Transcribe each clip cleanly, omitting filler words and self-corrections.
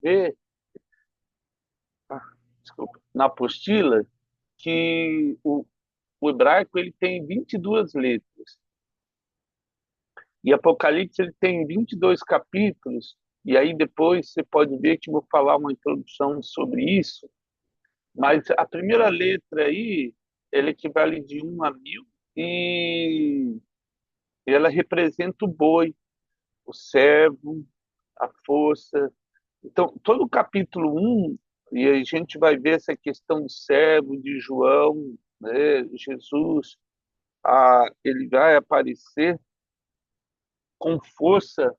ver, ah, desculpa, na apostila, que o hebraico ele tem 22 letras. E Apocalipse ele tem 22 capítulos, e aí depois você pode ver que eu vou falar uma introdução sobre isso, mas a primeira letra aí, ela equivale de 1 a 1000, e ela representa o boi, o servo, a força. Então, todo o capítulo 1, e a gente vai ver essa questão do servo, de João, né, Jesus, ele vai aparecer com força,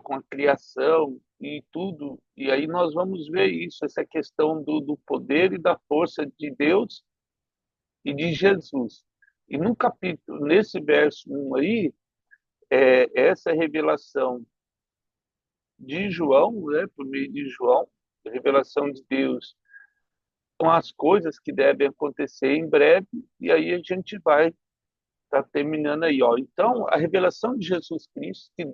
com a criação e tudo. E aí nós vamos ver isso, essa questão do poder e da força de Deus e de Jesus. E no capítulo, nesse verso 1 aí, essa revelação de João, né, por meio de João, a revelação de Deus com as coisas que devem acontecer em breve, e aí a gente vai estar terminando aí, ó. Então, a revelação de Jesus Cristo, que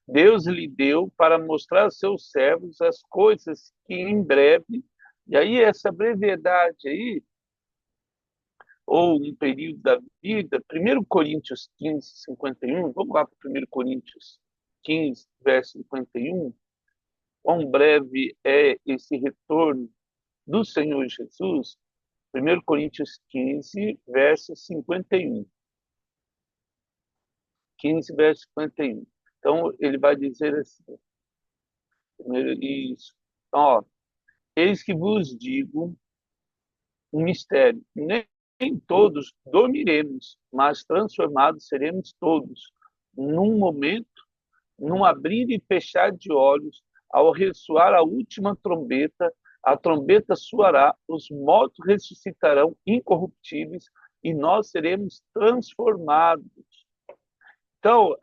Deus lhe deu para mostrar aos seus servos as coisas que em breve, e aí essa brevidade aí, ou um período da vida, 1 Coríntios 15, 51, vamos lá para 1 Coríntios 15, verso 51, quão breve é esse retorno do Senhor Jesus. 1 Coríntios 15, verso 51. 15, verso 51. Então, ele vai dizer assim, isso. Então, ó, eis que vos digo um mistério. Nem todos dormiremos, mas transformados seremos todos, num momento, num abrir e fechar de olhos, ao ressoar a última trombeta, a trombeta soará, os mortos ressuscitarão incorruptíveis e nós seremos transformados. Então,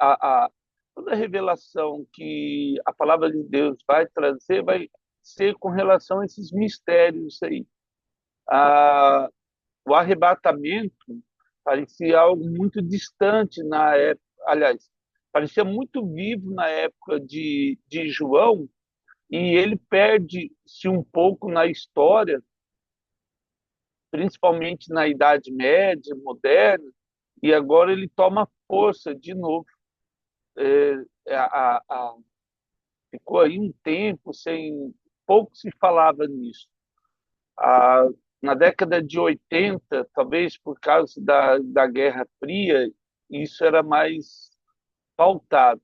toda a revelação que a palavra de Deus vai trazer vai ser com relação a esses mistérios aí. A, o arrebatamento parecia algo muito distante na época, aliás, parecia muito vivo na época de João, e ele perde-se um pouco na história, principalmente na Idade Média, moderna, e agora ele toma força de novo. É, ficou aí um tempo sem, pouco se falava nisso. Ah, na década de 80, talvez por causa da Guerra Fria, isso era mais pautado.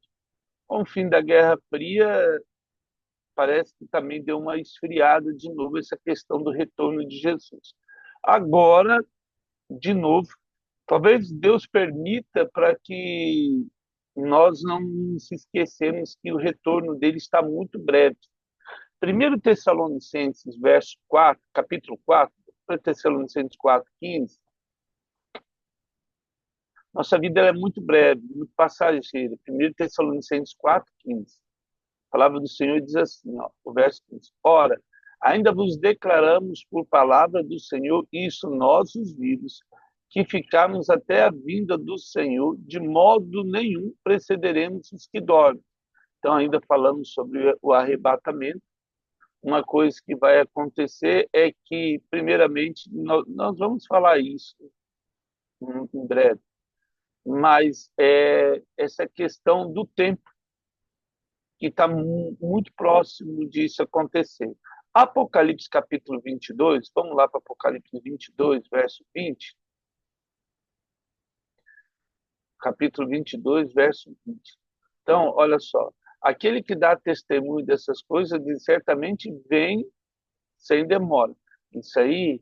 Com o fim da Guerra Fria, parece que também deu uma esfriada de novo essa questão do retorno de Jesus. Agora, de novo, talvez Deus permita para que nós não se esquecemos que o retorno dele está muito breve. 1 Tessalonicenses, verso 4, capítulo 4, 1 Tessalonicenses 4, 15. Nossa vida é muito breve, muito passageira. 1 Tessalonicenses 4, 15. A palavra do Senhor diz assim, ó, o verso 15. Ora, ainda vos declaramos por palavra do Senhor, isso nós os vivos, que ficamos até a vinda do Senhor, de modo nenhum precederemos os que dormem. Então, ainda falamos sobre o arrebatamento. Uma coisa que vai acontecer é que, primeiramente, nós vamos falar isso em breve, mas essa questão do tempo, que está muito próximo disso acontecer. Apocalipse capítulo 22, vamos lá para Apocalipse 22, verso 20. Capítulo 22, verso 20. Então, olha só, aquele que dá testemunho dessas coisas, diz, certamente vem sem demora. Isso aí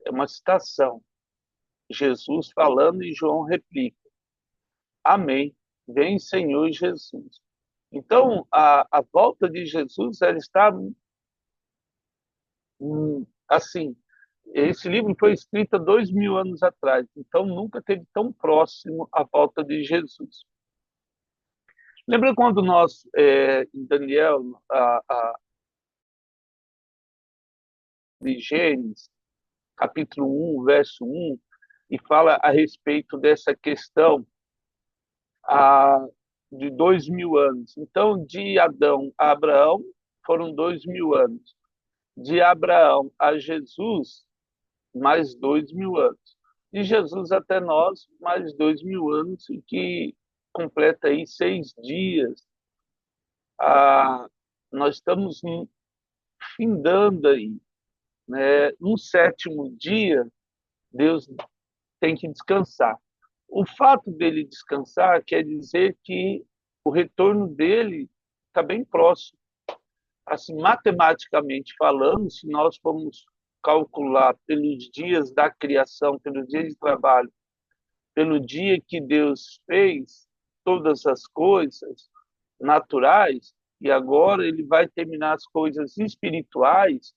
é uma citação. Jesus falando e João replica. Amém. Vem, Senhor Jesus. Então, a volta de Jesus, ela está assim. Esse livro foi escrito há 2000 anos atrás, então nunca teve tão próximo a volta de Jesus. Lembra quando nós, em Daniel, de Gênesis, capítulo 1, verso 1, e fala a respeito dessa questão a, de 2000 anos. Então, de Adão a Abraão foram 2.000 anos. De Abraão a Jesus, mais 2.000 anos. De Jesus até nós, mais 2.000 anos, e que completa aí 6 dias. Nós estamos findando aí, né? No sétimo dia, Deus tem que descansar. O fato dele descansar quer dizer que o retorno dele está bem próximo. Assim, matematicamente falando, se nós formos calcular pelos dias da criação, pelos dias de trabalho, pelo dia que Deus fez todas as coisas naturais, e agora ele vai terminar as coisas espirituais,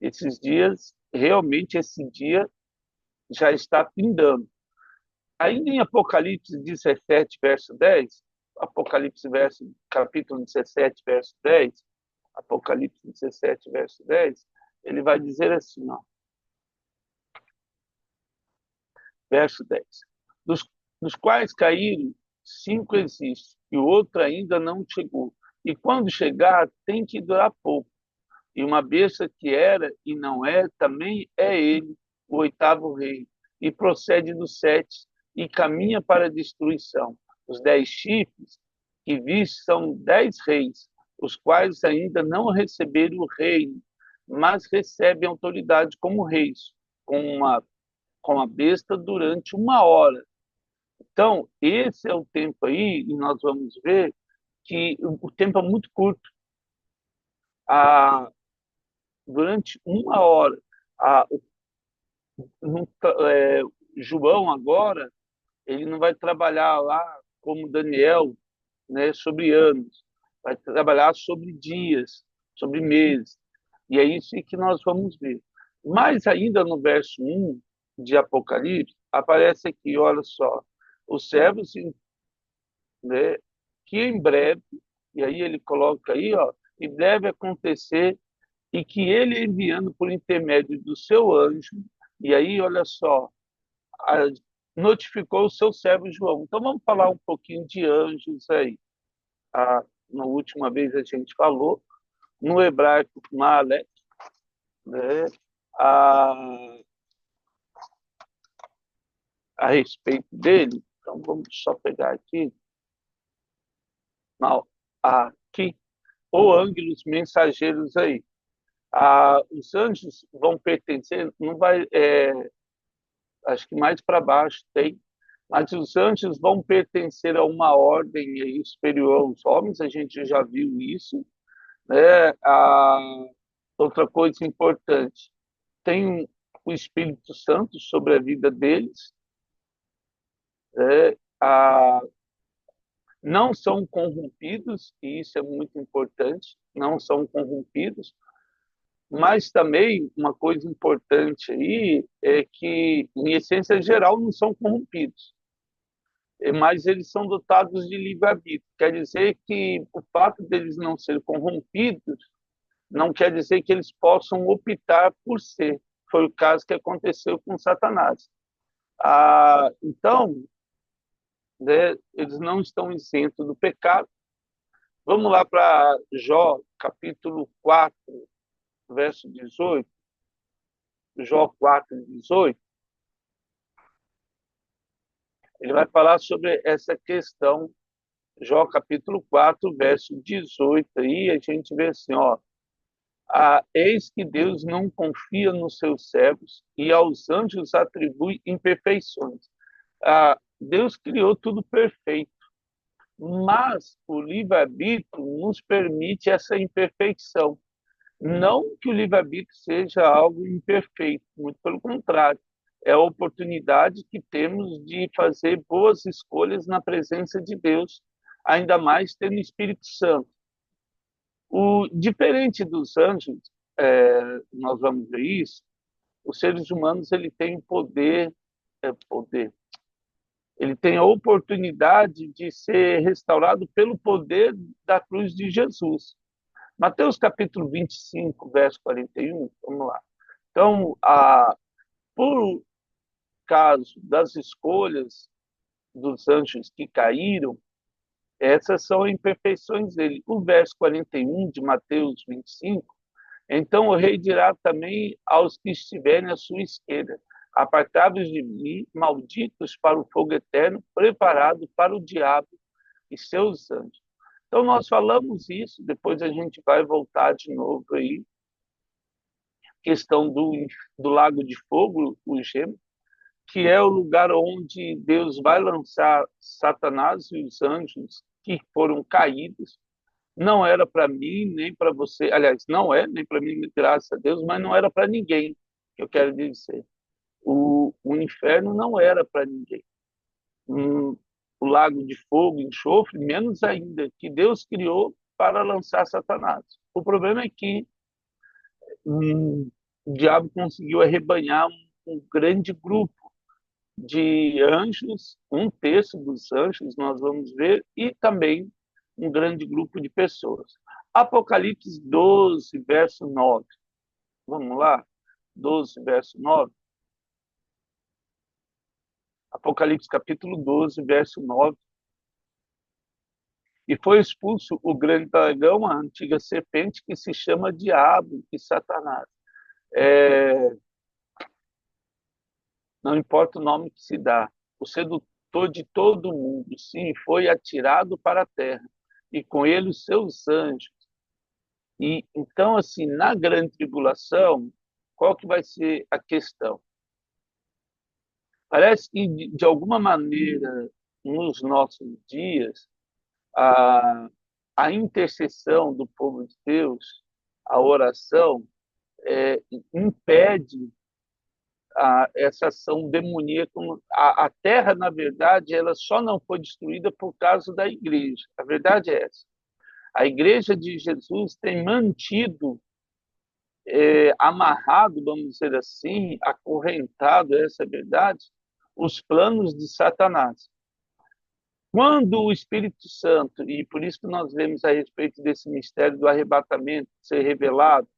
esses dias, realmente esse dia já está findando. Ainda em Apocalipse 17, verso 10, capítulo 17, verso 10, Apocalipse 17, verso 10, ele vai dizer assim, ó, verso 10. Dos, dos quais caíram, 5 existem, e o outro ainda não chegou. E quando chegar, tem que durar pouco. E uma besta que era e não é, também é ele, o oitavo rei, e procede dos 7, e caminha para a destruição. Os 10 chifres que viste são 10 reis, os quais ainda não receberam o reino, mas recebem autoridade como reis, com a besta durante 1 hora. Então, esse é o tempo aí, e nós vamos ver que o tempo é muito curto. Durante 1 hora, a, no, João agora, ele não vai trabalhar lá como Daniel, né, sobre anos, vai trabalhar sobre dias, sobre meses. E é isso que nós vamos ver. Mas ainda no verso 1 de Apocalipse, aparece aqui, olha só, os servos, né, que em breve, e aí ele coloca aí, ó, em breve acontecer, e que ele enviando por intermédio do seu anjo, e aí, olha só, notificou o seu servo João. Então vamos falar um pouquinho de anjos aí. Na última vez a gente falou, no hebraico, Malek, né, a, a respeito dele. Então vamos só pegar aqui. Não, aqui, ou ângelos mensageiros aí. Os anjos vão pertencer, não vai, acho que mais para baixo tem, mas os anjos vão pertencer a uma ordem aí superior aos homens, a gente já viu isso, né? Outra coisa importante, tem o Espírito Santo sobre a vida deles, né? Não são corrompidos, e isso é muito importante, não são corrompidos, mas também uma coisa importante aí é que, em essência geral, não são corrompidos, mas eles são dotados de livre-arbítrio. Quer dizer que o fato deles não serem corrompidos não quer dizer que eles possam optar por ser. Foi o caso que aconteceu com Satanás. Então, né, eles não estão isentos do pecado. Vamos lá para Jó, capítulo 4, verso 18. Jó 4, 18. Ele vai falar sobre essa questão. Jó capítulo 4, verso 18. Aí a gente vê assim, ó. Eis que Deus não confia nos seus servos e aos anjos atribui imperfeições. Deus criou tudo perfeito, mas o livre-arbítrio nos permite essa imperfeição. Não que o livre-arbítrio seja algo imperfeito, muito pelo contrário. É a oportunidade que temos de fazer boas escolhas na presença de Deus, ainda mais tendo o Espírito Santo. Diferente dos anjos, nós vamos ver isso, os seres humanos ele tem poder, ele tem a oportunidade de ser restaurado pelo poder da cruz de Jesus. Mateus capítulo 25, verso 41, vamos lá. Então, por causa das escolhas dos anjos que caíram, Essas são imperfeições dele. O verso 41 de Mateus 25, então o rei dirá também aos que estiverem à sua esquerda: apartai-vos de mim, malditos, para o fogo eterno, preparado para o diabo e seus anjos. Então nós falamos isso, depois a gente vai voltar de novo aí, questão do lago de fogo, o gelo, que é o lugar onde Deus vai lançar Satanás e os anjos que foram caídos. Não era para mim, nem para você. Aliás, não é nem para mim, graças a Deus, mas não era para ninguém, que eu quero dizer. O inferno não era para ninguém. O lago de fogo, enxofre, menos ainda, que Deus criou para lançar Satanás. O problema é que o diabo conseguiu arrebanhar um grande grupo de anjos, um terço dos anjos, nós vamos ver, e também um grande grupo de pessoas. Apocalipse 12, verso 9. Vamos lá? 12, verso 9. Apocalipse capítulo 12, verso 9. E foi expulso o grande dragão, a antiga serpente, que se chama Diabo e Satanás. Não importa o nome que se dá, o sedutor de todo mundo, sim, foi atirado para a terra, e com ele os seus anjos. E então, assim, na grande tribulação, qual que vai ser a questão? Parece que, de alguma maneira, nos nossos dias, a, a intercessão do povo de Deus, a oração, impede essa ação demoníaca. A terra, na verdade, ela só não foi destruída por causa da igreja. A verdade é essa. A igreja de Jesus tem mantido amarrado, vamos dizer assim, acorrentado, essa é a verdade, os planos de Satanás. Quando o Espírito Santo, e por isso que nós lemos a respeito desse mistério do arrebatamento ser revelado,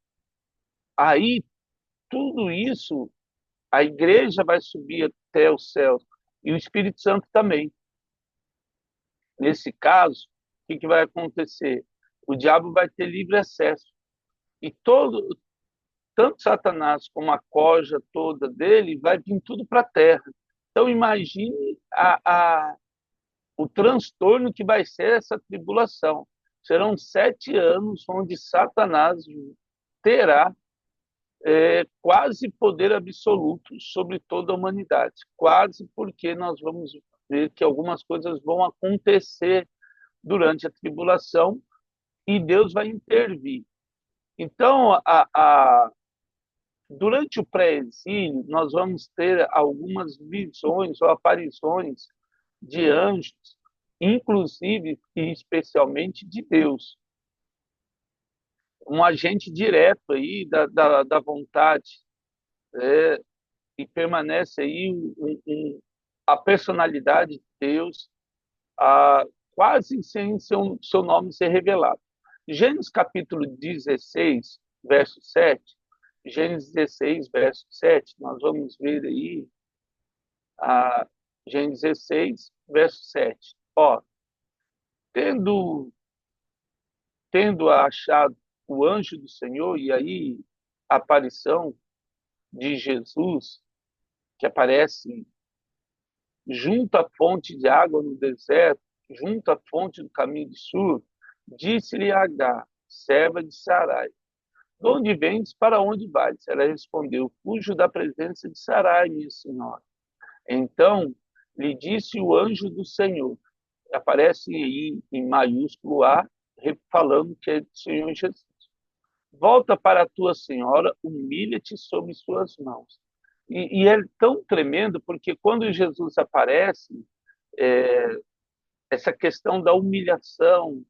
aí tudo isso, a igreja vai subir até o céu, e o Espírito Santo também. Nesse caso, o que vai acontecer? O diabo vai ter livre acesso. E tanto Satanás como a corja toda dele vai vir tudo para a terra. Então, imagine o transtorno que vai ser essa tribulação. Serão 7 anos onde Satanás terá quase poder absoluto sobre toda a humanidade. Quase, porque nós vamos ver que algumas coisas vão acontecer durante a tribulação e Deus vai intervir. Então, durante o pré-exílio, nós vamos ter algumas visões ou aparições de anjos, inclusive e especialmente de Deus. Um agente direto aí da vontade, e permanece aí a personalidade de Deus, quase sem seu nome ser revelado. Gênesis capítulo 16, verso 7, Gênesis 16, verso 7, nós vamos ver aí a Gênesis 16, verso 7. Ó, tendo, tendo achado o anjo do Senhor, e aí a aparição de Jesus, que aparece junto à fonte de água no deserto, junto à fonte do caminho do sul, disse-lhe Agar, serva de Sarai: de onde vens, para onde vais? Ela respondeu: fujo da presença de Sarai, minha senhora. Então lhe disse o anjo do Senhor, aparece aí em maiúsculo A, falando que é do Senhor Jesus: volta para a tua senhora, humilha-te sob suas mãos. E é tão tremendo, porque quando Jesus aparece, é, essa questão da humilhação,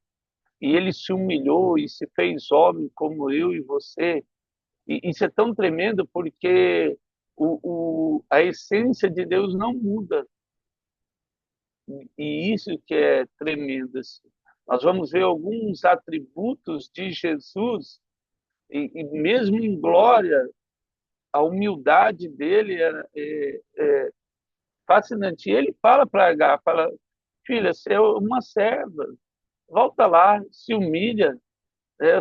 e ele se humilhou e se fez homem como eu e você, e isso é tão tremendo porque a essência de Deus não muda. E isso que é tremendo. Assim. Nós vamos ver alguns atributos de Jesus, e mesmo em glória, a humildade dele é fascinante. E ele fala para H, fala: filha, você é uma serva. volta lá, se humilha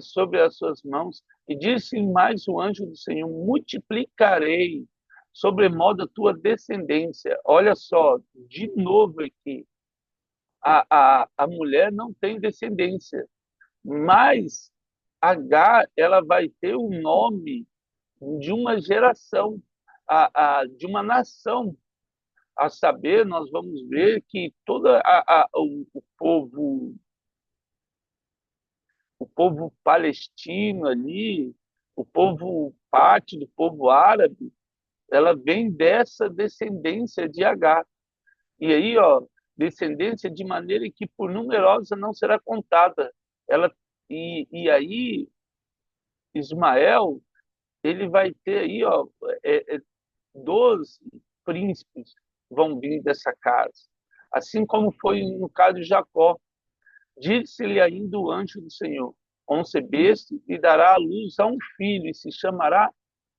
sobre as suas mãos. E disse mais o anjo do Senhor: multiplicarei sobremodo a tua descendência. Olha só, de novo aqui, a mulher não tem descendência, mas Agar ela vai ter o nome de uma geração, de uma nação. A saber, nós vamos ver que toda o povo palestino ali, o povo parte do povo árabe, ela vem dessa descendência de Agar. E aí, ó, descendência de maneira que por numerosa não será contada. Ela e aí Ismael, ele vai ter aí, ó, 12 príncipes vão vir dessa casa. Assim como foi no caso de Jacó. Disse-lhe ainda o anjo do Senhor: concebeste e dará à luz a um filho, e se chamará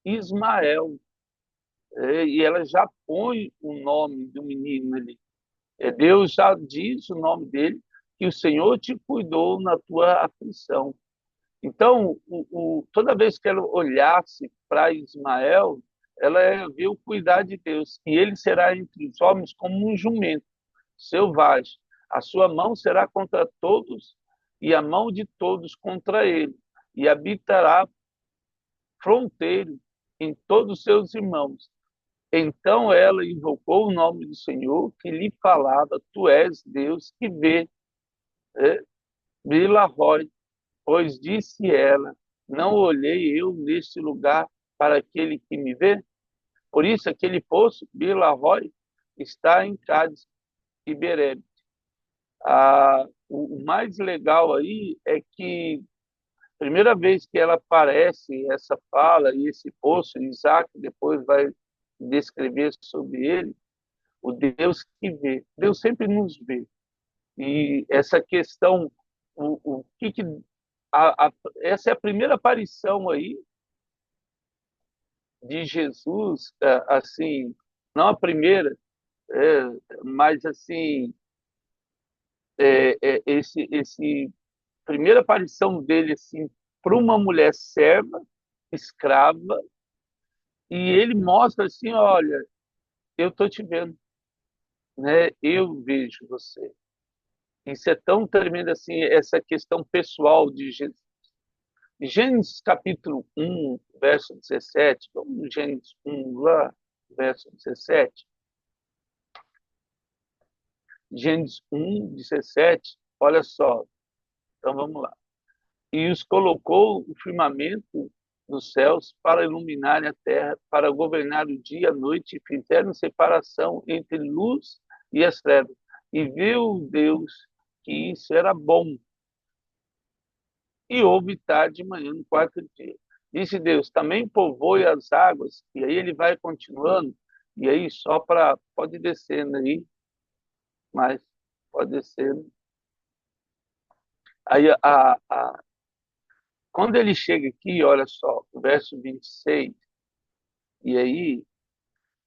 Ismael. E ela já põe o nome do menino ali. Deus já diz o nome dele, que o Senhor te cuidou na tua aflição. Então, toda vez que ela olhasse para Ismael, ela viu o cuidar de Deus, e ele será entre os homens como um jumento selvagem. A sua mão será contra todos, e a mão de todos contra ele, e habitará fronteiro em todos os seus irmãos. Então ela invocou o nome do Senhor, que lhe falava: tu és Deus que vê. É, Bilahoi, pois disse ela: não olhei eu neste lugar para aquele que me vê? Por isso aquele poço, Bilahoi, está em Cádiz e Berebe. O mais legal aí é que a primeira vez que ela aparece, essa fala e esse poço, Isaac depois vai descrever sobre ele, o Deus que vê. Deus sempre nos vê. E essa questão, o que essa é a primeira aparição aí de Jesus, assim, não a primeira, é, mas assim, esse primeira aparição dele assim para uma mulher serva, escrava, e ele mostra assim, olha, eu estou te vendo, né? Eu vejo você. Isso é tão tremendo assim, essa questão pessoal de Jesus. Gênesis capítulo 1, verso 17, vamos no Gênesis 1 lá, verso 17. Gênesis 1, 17, olha só, então vamos lá. E os colocou o firmamento dos céus para iluminar a terra, para governar o dia e a noite, e fizeram separação entre luz e as trevas. E viu Deus que isso era bom. E houve tarde e manhã no quarto dia. Disse Deus: também povoe as águas. E aí ele vai continuando, e aí só para. Pode descendo aí, mas pode descendo. Aí, quando ele chega aqui, olha só, o verso 26, e aí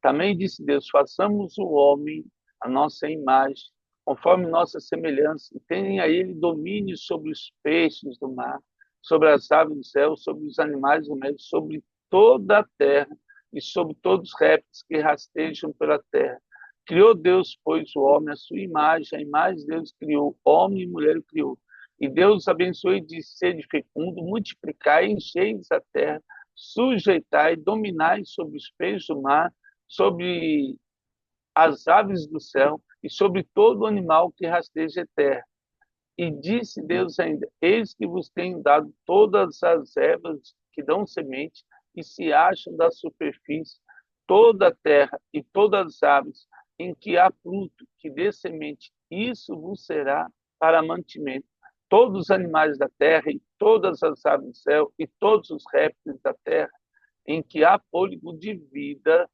também disse Deus: façamos o homem a nossa imagem, conforme nossa semelhança, e tenha ele domínio sobre os peixes do mar, sobre as aves do céu, sobre os animais do meio, sobre toda a terra e sobre todos os répteis que rastejam pela terra. Criou Deus, pois, o homem à sua imagem, a imagem de Deus criou, homem e mulher criou. E Deus abençoou e disse: sede fecundo, multiplicai, enchei a terra, sujeitai, dominai sobre os peixes do mar, sobre as aves do céu e sobre todo animal que rasteja a terra. E disse Deus ainda: eis que vos tenho dado todas as ervas que dão semente e se acham da superfície, toda a terra e todas as aves em que há fruto que dê semente, isso vos será para mantimento. Todos os animais da terra e todas as aves do céu e todos os répteis da terra em que há fôlego de vida,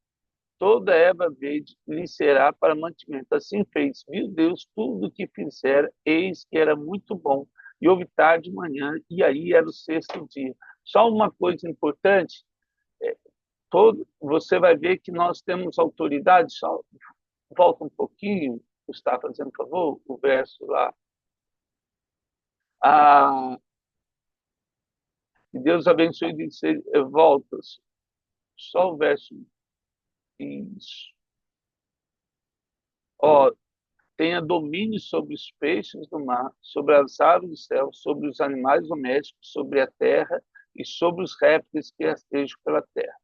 toda erva verde lhe será para mantimento. Assim fez, viu Deus tudo o que fizera, eis que era muito bom. E houve tarde e manhã, e aí era o sexto dia. Só uma coisa importante, você vai ver que nós temos autoridade, só volta um pouquinho, Gustavo, fazendo favor, o verso lá. Ah, que Deus abençoe e dizer, volta, só o verso. Isso. Ó, tenha domínio sobre os peixes do mar, sobre as aves do céu, sobre os animais domésticos, sobre a terra e sobre os répteis que rastejam pela terra.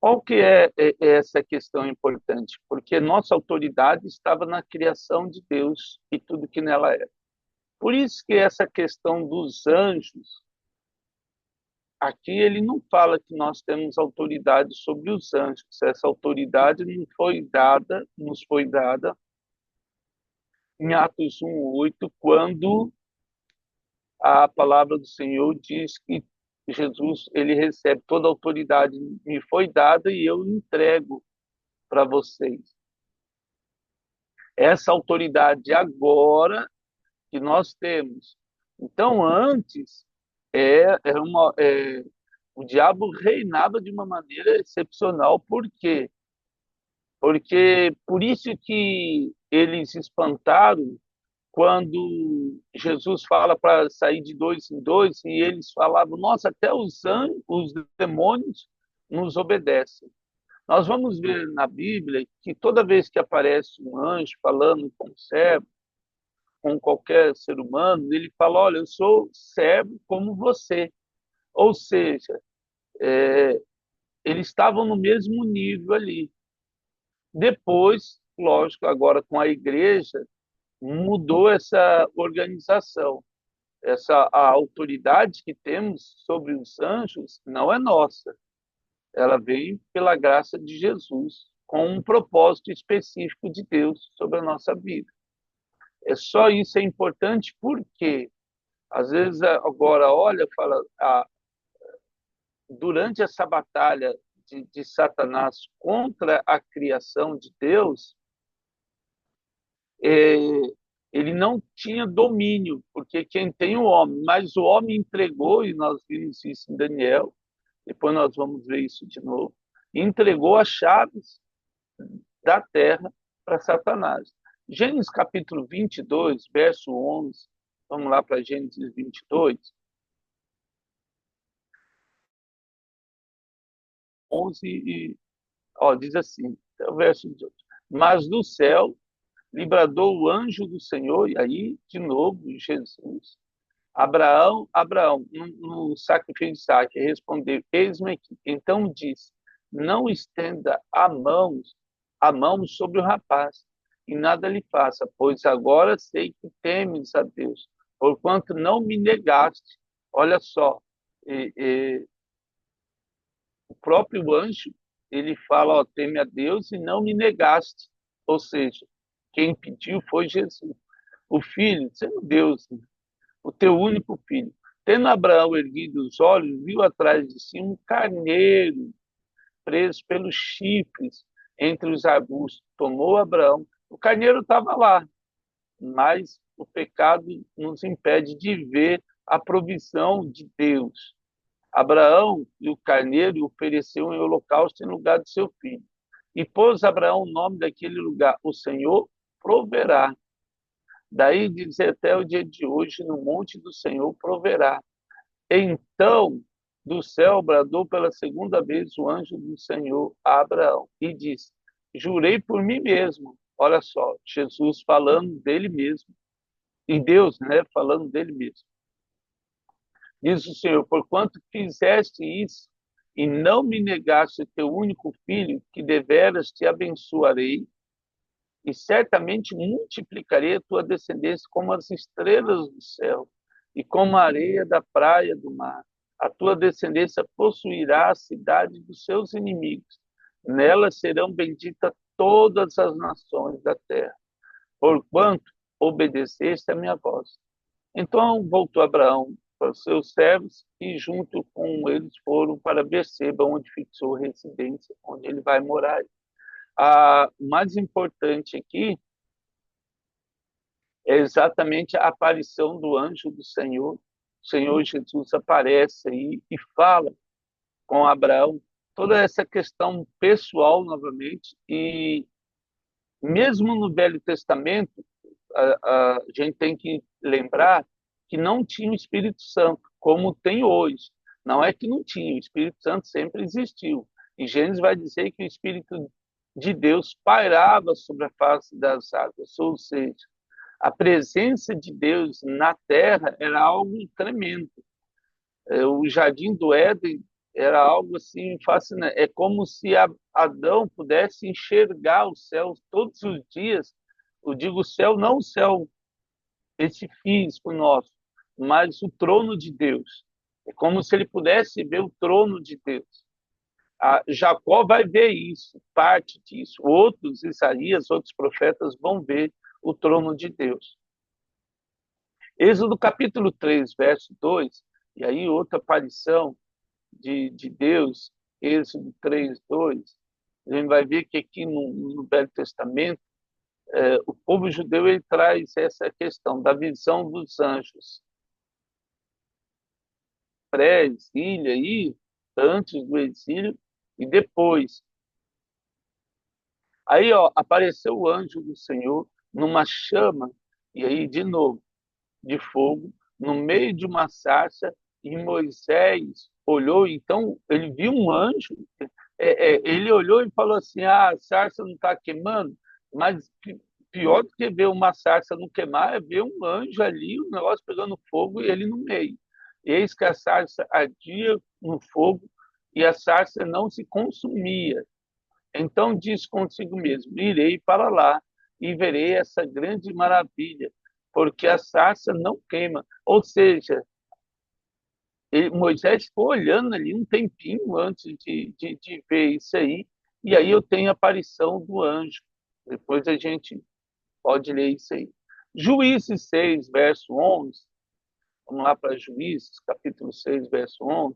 Qual que é essa questão importante? Porque nossa autoridade estava na criação de Deus e tudo que nela é. Por isso que essa questão dos anjos, aqui ele não fala que nós temos autoridade sobre os anjos. Essa autoridade nos foi dada em Atos 1:8, quando a palavra do Senhor diz que Jesus, ele recebe toda a autoridade, me foi dada e eu entrego para vocês. Essa autoridade agora que nós temos. Então, antes, o diabo reinava de uma maneira excepcional. Por quê? Porque por isso que eles se espantaram quando Jesus fala para sair de dois em dois, e eles falavam, nossa, até os demônios nos obedecem. Nós vamos ver na Bíblia que toda vez que aparece um anjo falando com o servo, com qualquer ser humano, ele fala, olha, eu sou servo como você. Ou seja, eles estavam no mesmo nível ali. Depois, lógico, agora com a igreja, mudou essa organização. A autoridade que temos sobre os anjos não é nossa. Ela vem pela graça de Jesus, com um propósito específico de Deus sobre a nossa vida. É só isso é importante porque, às vezes, agora olha, fala, durante essa batalha de Satanás contra a criação de Deus, é, ele não tinha domínio, porque quem tem o homem, mas o homem entregou, e nós vimos isso em Daniel, depois nós vamos ver isso de novo, entregou as chaves da terra para Satanás. Gênesis capítulo 22, verso 11, vamos lá para Gênesis 22, 11, diz assim, é o verso 18. Mas do céu lhe bradou o anjo do Senhor, e aí, de novo, Jesus, Abraão, Abraão, no sacrifício de Isaac, respondeu, eis-me aqui. Então disse, não estenda a mão sobre o rapaz, e nada lhe faça, pois agora sei que temes a Deus, porquanto não me negaste. Olha só, o próprio anjo, ele fala, ó, teme a Deus e não me negaste. Ou seja, quem pediu foi Jesus. O filho, sendo Deus, né? O teu único filho. Tendo Abraão erguido os olhos, viu atrás de si um carneiro preso pelos chifres entre os arbustos. Tomou Abraão. O carneiro estava lá, mas o pecado nos impede de ver a provisão de Deus. Abraão e o carneiro ofereceu em holocausto em lugar de seu filho. E pôs Abraão o nome daquele lugar, o Senhor proverá. Daí diz até o dia de hoje, no monte do Senhor proverá. Então, do céu bradou pela segunda vez o anjo do Senhor a Abraão e disse: jurei por mim mesmo. Olha só, Jesus falando dele mesmo. E Deus, né, falando dele mesmo. Diz o Senhor: porquanto fizeste isso e não me negaste teu único filho, que deveras te abençoarei e certamente multiplicarei a tua descendência como as estrelas do céu e como a areia da praia do mar. A tua descendência possuirá a cidade dos seus inimigos. Nela serão benditas todas as nações da terra, porquanto obedeceste a minha voz. Então voltou Abraão para os seus servos e junto com eles foram para Berseba, onde fixou residência, onde ele vai morar. O mais importante aqui é exatamente a aparição do anjo do Senhor. O Senhor Jesus aparece aí e fala com Abraão toda essa questão pessoal novamente. E mesmo no Velho Testamento, a gente tem que lembrar que não tinha o Espírito Santo, como tem hoje. Não é que não tinha, o Espírito Santo sempre existiu. E Gênesis vai dizer que o Espírito de Deus pairava sobre a face das águas, ou seja, a presença de Deus na terra era algo tremendo. O Jardim do Éden era algo assim fascinante. É como se Adão pudesse enxergar o céu todos os dias. Eu digo o céu, não o céu esse físico nosso, mas o trono de Deus. É como se ele pudesse ver o trono de Deus. Jacó vai ver isso, parte disso. Outros, Isaías, outros profetas vão ver o trono de Deus. Êxodo capítulo 3, verso 2, e aí outra aparição de Deus, Êxodo 3, 2, a gente vai ver que aqui no Velho Testamento, o povo judeu ele traz essa questão da visão dos anjos. Pré-exílio, aí, antes do exílio e depois. Aí, ó, apareceu o anjo do Senhor numa chama, e aí, de novo, de fogo, no meio de uma sarça, e Moisés olhou, então, ele viu um anjo, ele olhou e falou assim, a sarça não está queimando, mas pior do que ver uma sarça não queimar é ver um anjo ali, o negócio pegando fogo e ele no meio. Eis que a sarça ardia no fogo e a sarça não se consumia. Então disse consigo mesmo: irei para lá e verei essa grande maravilha, porque a sarça não queima. Ou seja, Moisés ficou olhando ali um tempinho antes de ver isso aí, e aí eu tenho a aparição do anjo. Depois a gente pode ler isso aí. Juízes 6, verso 11. Vamos lá para Juízes, capítulo 6, verso 11.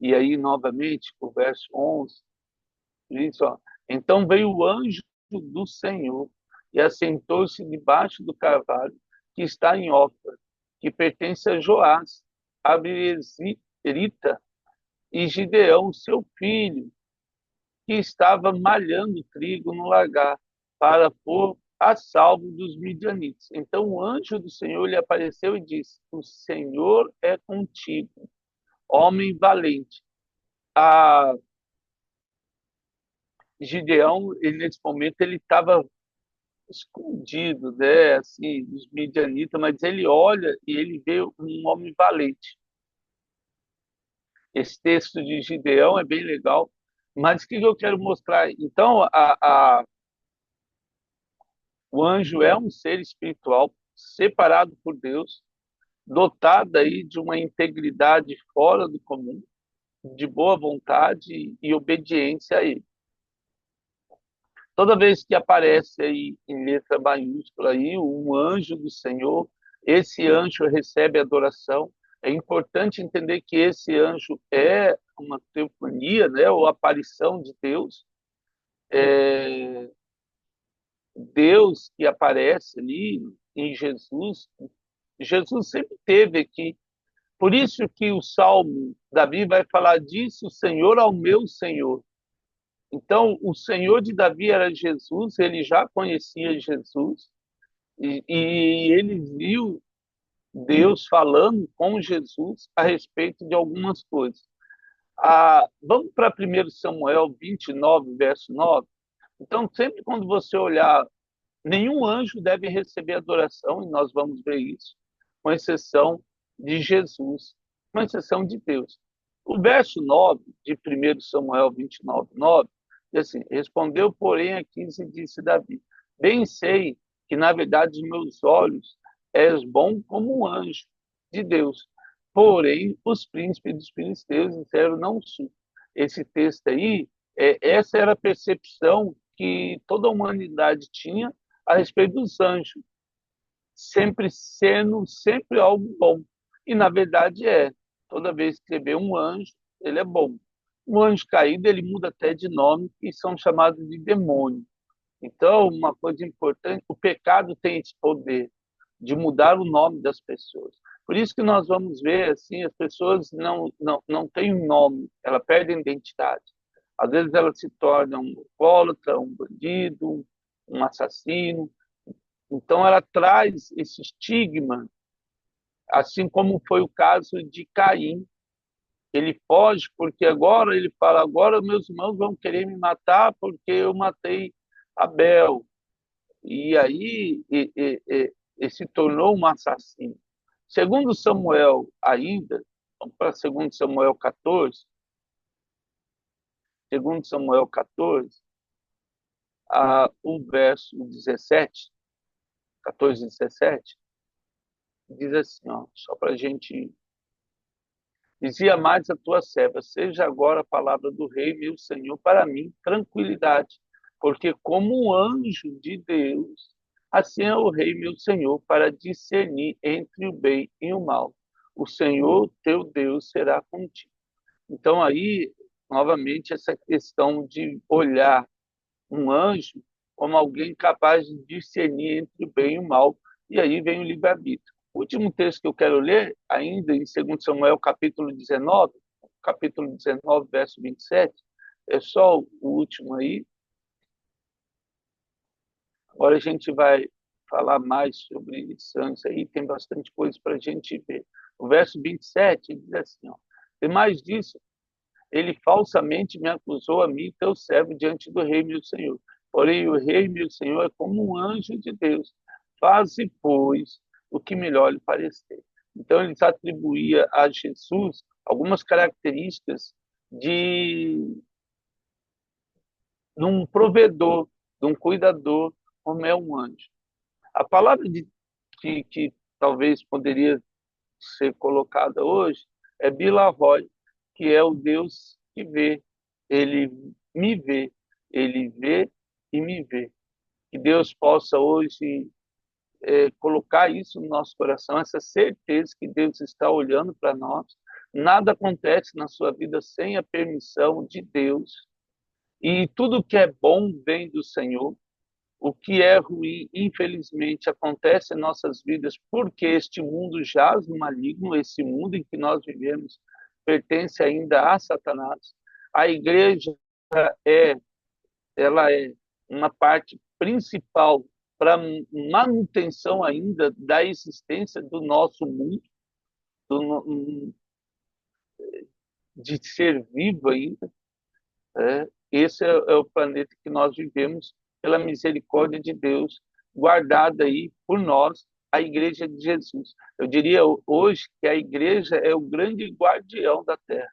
E aí, novamente, o verso 11. Diz, ó, então veio o anjo do Senhor e assentou-se debaixo do carvalho que está em Ofra, que pertence a Joás, Abirita e Gideão, seu filho, que estava malhando trigo no lagar para pôr a salvo dos midianitas. Então o anjo do Senhor lhe apareceu e disse: o Senhor é contigo, homem valente. A Gideão, ele, nesse momento, ele estava escondido, né, assim, dos midianitas, mas ele olha e ele vê um homem valente. Esse texto de Gideão é bem legal, mas o que eu quero mostrar? Então, o anjo é um ser espiritual separado por Deus, dotado aí de uma integridade fora do comum, de boa vontade e obediência a ele. Toda vez que aparece aí em letra maiúscula aí um anjo do Senhor, esse anjo recebe adoração. É importante entender que esse anjo é uma teofonia, né, ou aparição de Deus. É Deus que aparece ali em Jesus. Jesus sempre teve aqui. Por isso que o Salmo, Davi vai falar disso, Senhor ao meu Senhor. Então, o Senhor de Davi era Jesus, ele já conhecia Jesus, e ele viu Deus falando com Jesus a respeito de algumas coisas. Vamos para 1 Samuel 29, verso 9. Então, sempre quando você olhar, nenhum anjo deve receber adoração, e nós vamos ver isso, com exceção de Jesus, com exceção de Deus. O verso 9 de 1 Samuel 29, 9, diz assim: respondeu, porém, a 15 e disse Davi: bem sei que, na verdade, os meus olhos és bom como um anjo de Deus. Porém, os príncipes dos filisteus disseram: não sou. Esse texto aí, essa era a percepção que toda a humanidade tinha a respeito dos anjos, sempre sendo sempre algo bom. E na verdade toda vez que você vê um anjo, ele é bom. Um anjo caído, ele muda até de nome e são chamados de demônio. Então, uma coisa importante, o pecado tem esse poder de mudar o nome das pessoas. Por isso que nós vamos ver assim, as pessoas não têm um nome, ela perde a identidade. Às vezes ela se torna um alcoólatra, um bandido, um assassino. Então, ela traz esse estigma, assim como foi o caso de Caim. Ele foge porque agora ele fala: agora meus irmãos vão querer me matar porque eu matei Abel. E aí e se tornou um assassino. Segundo Samuel, ainda, vamos para segundo Samuel 14, segundo Samuel 14, o verso 17, 14 e 17, diz assim, ó, só para a gente. Dizia mais a tua serva: seja agora a palavra do rei, meu senhor, para mim, tranquilidade, porque como um anjo de Deus, assim é o rei, meu senhor, para discernir entre o bem e o mal. O Senhor, teu Deus, será contigo. Então, aí, novamente, essa questão de olhar um anjo como alguém capaz de discernir entre o bem e o mal. E aí vem o livre-arbítrio. O último texto que eu quero ler, ainda em 2 Samuel, capítulo 19, verso 27, é só o último aí. Agora a gente vai falar mais sobre isso antes aí, tem bastante coisa para a gente ver. O verso 27 diz assim, ó, e mais disso, ele falsamente me acusou a mim, teu servo, diante do rei, meu senhor. Porém, o rei, meu senhor, é como um anjo de Deus. Faze, pois, o que melhor lhe parecer. Então, eles atribuía a Jesus algumas características de um provedor, de um cuidador, como é um anjo. A palavra que talvez poderia ser colocada hoje é Bilavoi, que é o Deus que vê. Ele me vê, ele vê e me vê. Que Deus possa hoje colocar isso no nosso coração, essa certeza que Deus está olhando para nós. Nada acontece na sua vida sem a permissão de Deus. E tudo que é bom vem do Senhor. O que é ruim, infelizmente, acontece em nossas vidas porque este mundo jaz no maligno, esse mundo em que nós vivemos pertence ainda a Satanás. A igreja é, ela é uma parte principal para manutenção ainda da existência do nosso mundo, do, de ser vivo ainda. Esse é o planeta que nós vivemos pela misericórdia de Deus, guardada aí por nós, a Igreja de Jesus. Eu diria hoje que a Igreja é o grande guardião da Terra.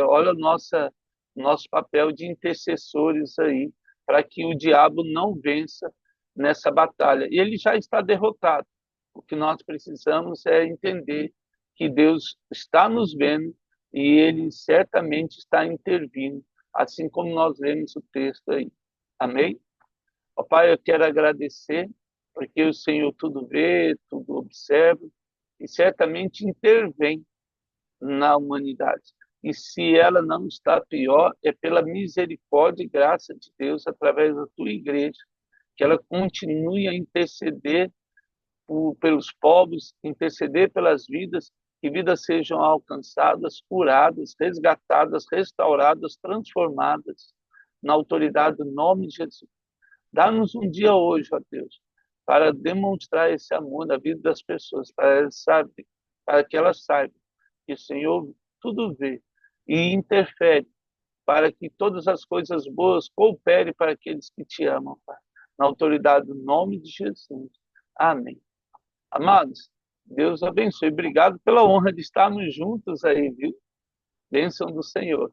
Olha nosso papel de intercessores aí, para que o diabo não vença nessa batalha. E ele já está derrotado. O que nós precisamos é entender que Deus está nos vendo e ele certamente está intervindo, assim como nós lemos o texto aí. Amém? Ó Pai, eu quero agradecer, porque o Senhor tudo vê, tudo observa e certamente intervém na humanidade. E se ela não está pior, é pela misericórdia e graça de Deus através da tua igreja, que ela continue a interceder pelos povos, interceder pelas vidas, que vidas sejam alcançadas, curadas, resgatadas, restauradas, transformadas na autoridade do nome de Jesus. Dá-nos um dia hoje, ó Deus, para demonstrar esse amor na vida das pessoas, para que elas saibam que o Senhor tudo vê e interfere para que todas as coisas boas cooperem para aqueles que te amam, Pai. Na autoridade do nome de Jesus. Amém. Amados, Deus abençoe. Obrigado pela honra de estarmos juntos aí, viu? Bênção do Senhor.